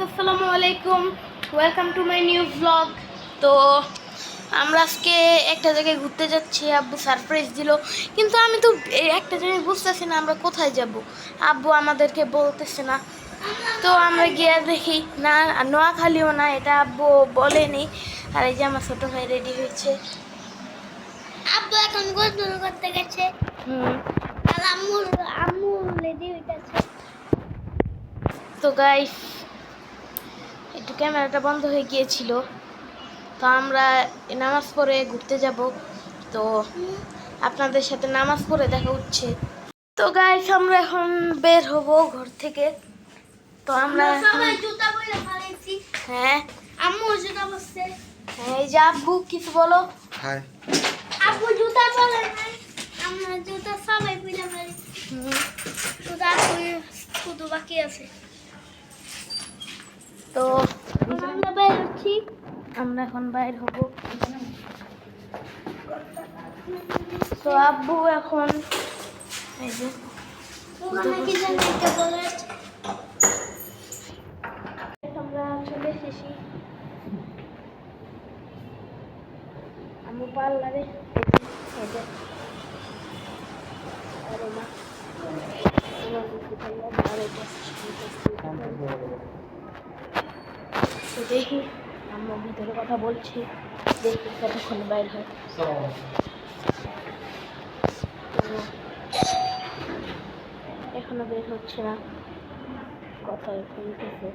আসসালামু আলাইকুম, welcome to my new blog. তো আমরা আজকে একটা জায়গায় ঘুরতে যাচ্ছি। আব্বু সারপ্রাইজ দিল, কিন্তু আমি তো একটা জায়গায় বুঝতেছি না আমরা কোথায় যাব। আব্বু আমাদেরকে বলতেছে না, তো আমরা গিয়ে দেখি না নোয়াখালীও না, এটা আব্বু বলেনি। আর এই যে আমার ছোট ভাই রেডি হয়েছে। আব্বু এখন গোসল করতে গেছে। আর আম্মু আম্মু রেডি হইতাছে। তো গাইস, একটু ক্যামেরাটা বন্ধ হয়ে গিয়েছিল, তো আমরা নামাজ পড়ে ঘুরতে যাব। তো আপনাদের সাথে নামাজ পড়ে দেখা হচ্ছে। তো গাইস, আমরা এখন বের হব ঘর থেকে। তো আমরা সবাই জুতা পরে ফেলেছি। হ্যাঁ আম্মু জুতা পরছে। হ্যাঁ, এই যে আব্বু কিছু বলো। হাই আব্বু জুতা পরে নাই, আমরা জুতা সবাই পরে ফেলেছি। জুতা শুধু বাকি আছে। তো আমরা বের হচ্ছি। আমরা এখন বাইর হব। তো আব্বু এখন এই যে ওখানে কি জানি একটা বলে আমরা চলে এসেছি আম্মু পার্লারে। এই যে আরে মা, তো দেখি আম্মু ভিতরে কথা বলছি, দেখি কতক্ষণ বাইর হয়। তো এখনো বের হচ্ছে না, কথা শুনতেছে।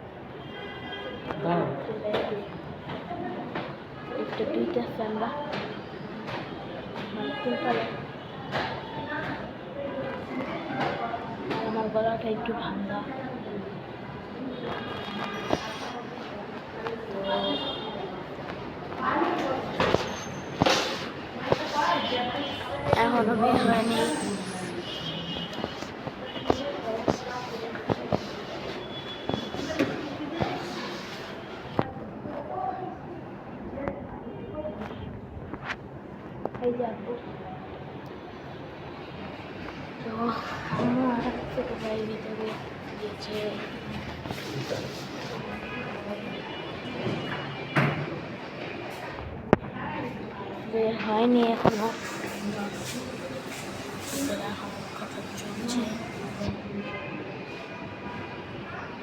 একটু দুইটাছে আমরা তিনতলা। আমার গলাটা একটু ভাঙা। এখনো বের হয়নি। এই যে আব্বু, তো আম্মু আর ছোট ভাই ভিতরে গিয়েছে। বের হয়নি এখনো, কথা চলছে।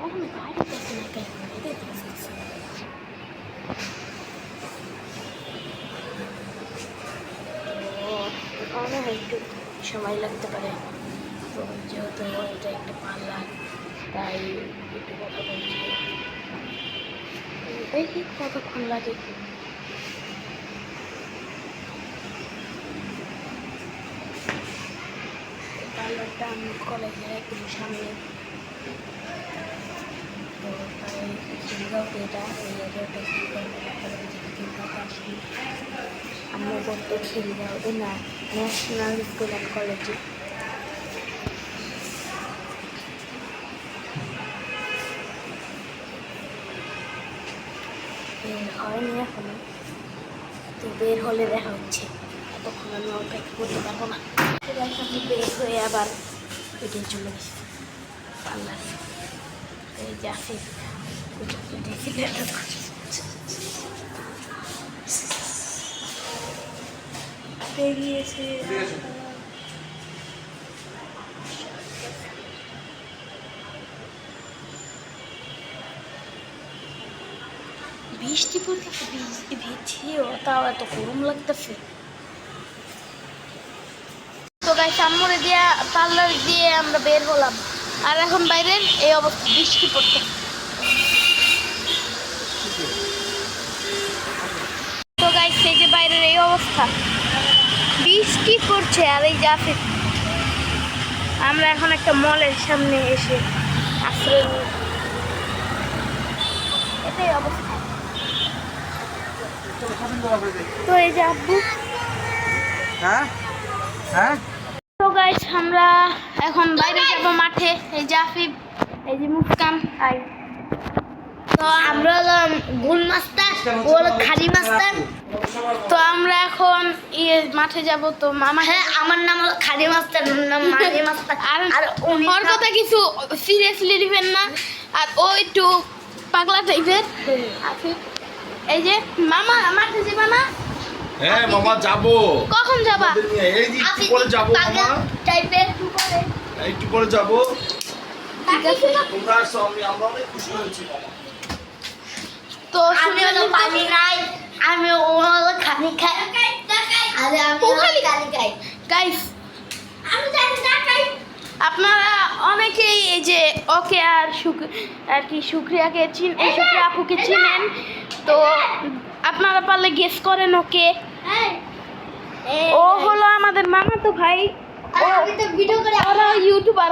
এখন বাইরে দেখে না কেন, কারণে একটু সময় লাগতে পারে। তো যেহেতু এটা একটা পার্লার, তাই একটু কথা বলছি। দেখি কতক্ষণ লাগে। পার্লারটা আমি কলেজের একদম সামনে, তো তাই খিলগাঁওতে এটা এই এরিয়াটা খিলগাঁও আসি। আমরা করতে খিলগাঁও না, ন্যাশনাল স্কুল অ্যান্ড কলেজে। বের হয়নি এখনো, তো বের হলে দেখা হচ্ছে। এতক্ষণ আমি অপেক্ষা করতে পারবো না। আমি বের হয়ে আবার এটাই চলে গেছি পার্লারে। এই যে আসিফ বেরিয়েছে। বৃষ্টি পড়তেছে, ভিজছিও, তাও এত গরম লাগতেছে। তো গাইস, আম্মুরে দিয়ে পার্লার দিয়ে আমরা বের হলাম, আর এখন বাইরের এই অবস্থা, বৃষ্টি পড়তে। তো গাইস, এই যে বাইরের এই অবস্থা, বৃষ্টি পড়ছে। আর এই যে আসে, আমরা এখন একটা মলের সামনে এসে আশ্রয় নিই। এটাই অবস্থা। তো এই যে আব্বু। হ্যাঁ হ্যাঁ তো গাইস, আমরা এখন বাইরে যাব মাঠে। এই যে আফিফ, এই যে মুস্কান, আই। তো আমরা হলাম গুল মাস্টার, ও হলো খালি মাস্টার। তো আমরা এখন মাঠে যাব। তো মামা, হ্যাঁ, আমার নাম হলো খালি মাস্টার, ওর নাম মানি মাস্টার। আর ওর কথা কিছু সিরিয়াসলি নেবেন না। আর ও একটু পাগলা টাইপের আফিফ। এই যে মামা মাঠে যাবা না? হ্যাঁ মামা যাবো। কখন যাবা? এই যে একটু পরে যাবো মামা, টাইপের একটু পরে যাবো। ঠিক আছে। তোমরা আসছো, আমরা অনেক খুশি হয়েছি মামা। তো আমি হলো পানি নাই, আমি ও হলো খানি খাই, আরে আমি হলো খানি খাই, গাইস, আমি জানি দেখাই। আপনারা অনেকেই এই যে ওকে আর আর কি শুক্রিয়াকে এই শুক্রিয়া আপুকে চিনেন, তো আপনারা পারলে গেস করেন ওকে। ও হলো আমাদের মামাতো ভাই। আর আমি তো ভিডিও করে ওরা ইউটিউবার,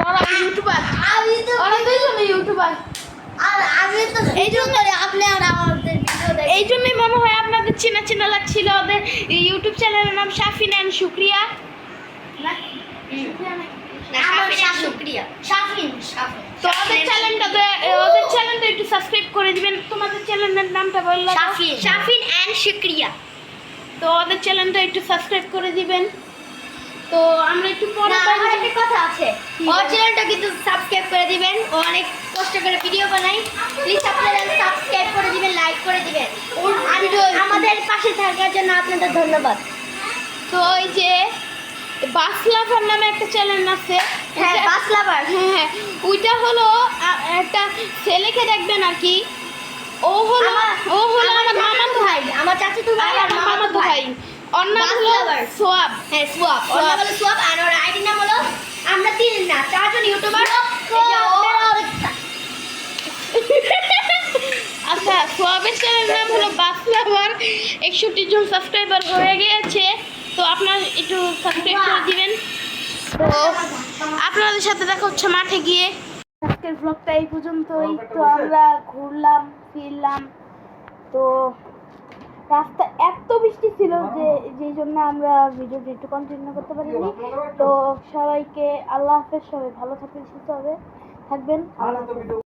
আমি তো ওরা দুইজনে ইউটিউবার। আর আমি তো এই জন্য করে আপনি আর আমাদের ভিডিও দেখেন। এই জন্যই মনে হয় আপনাদের চেনা চেনা লাগছিল। ওদের ইউটিউব চ্যানেলের নাম শাফিন অ্যান্ড শুক্রিয়া। শাফিন তো ওদের চ্যানেলটা একটু সাবস্ক্রাইব করে দিবেন। তোমাদের চ্যানেলের নামটা বললাম, শাফিন এন্ড শুক্রিয়া। তো ওদের চ্যানেলটা একটু সাবস্ক্রাইব করে দিবেন। তো আমরা একটু পরে না, আমার একটা কথা আছে, ওর চ্যানেলটা কিন্তু সাবস্ক্রাইব করে দিবেন। ও অনেক কষ্ট করে ভিডিও বানায়, প্লিজ আপনারা সাবস্ক্রাইব করে দিবেন, লাইক করে দিবেন। আমাদের পাশে থাকার জন্য আপনাদের ধন্যবাদ। তো ওই যে বাসলাভার নামে একটা চ্যানেল আছে। হ্যাঁ, বাস লাভার। হ্যাঁ, ওইটা হলো একটা ছেলেকে দেখবেন আর কি। ও হলো আমার মামাতো ভাই, আমার চাচাতো ভাই আর আমার মামাতো ভাই। ওর নাম বাস হলো লাভার। সোয়াব। হ্যাঁ, সোয়াব। ওর নাম হলো সোয়াব আর ওর আইডি নাম হলো, আমরা চারজন ইউটিউবার। আচ্ছা, সোয়াবের চ্যানেলের নাম হলো বাসলাভার। 61 জন সাবস্ক্রাইবার হয়ে গিয়েছে, তো আপনারা একটু সাবস্ক্রাইব করে দিবেন। তো আপনাদের সাথে দেখা হচ্ছে মাঠে গিয়ে। আজকের ব্লগটা এই পর্যন্তই। তো আমরা ঘুরলাম ফিরলাম, তো রাস্তা এত বৃষ্টি ছিল যে যেই জন্য আমরা ভিডিওটি একটু কন্টিনিউ করতে পারিনি। তো সবাইকে আল্লাহ হাফেজ, সবাই ভালো থাকবেন, সুস্থ থাকবেন। আল্লাহ হাফেজ।